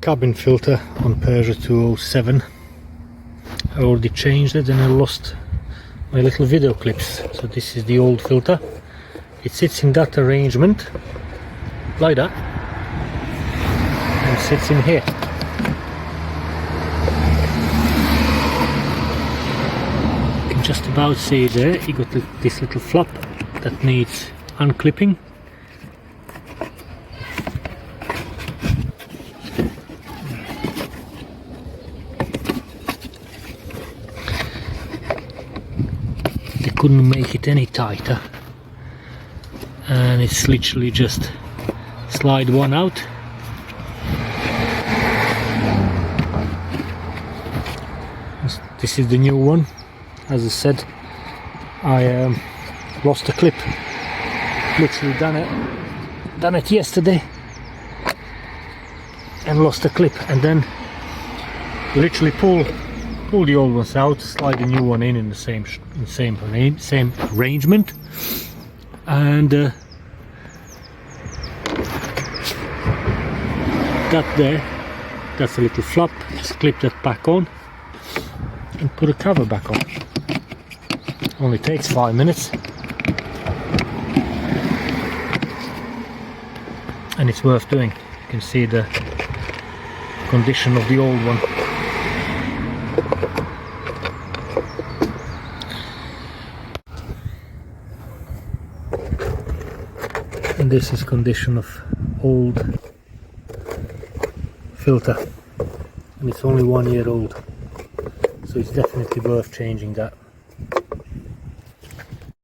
cabin filter on Peugeot 207. I already changed it and I lost my little video clips. So this is the old filter. It sits in that arrangement like that and sits in here. You can just about see there, you got this little flap that needs unclipping. They couldn't make it any tighter, and it's literally just slide one out. This is the new one. As I said, I lost a clip. Literally done it yesterday and lost a clip, and then literally pull the old ones out, slide the new one in the same arrangement, and that's a little flap. Just clip that back on and put a cover back on. Only takes 5 minutes, and it's worth doing. You can see the condition of the old one. And this is condition of old filter, and it's only 1 year old, so it's definitely worth changing that.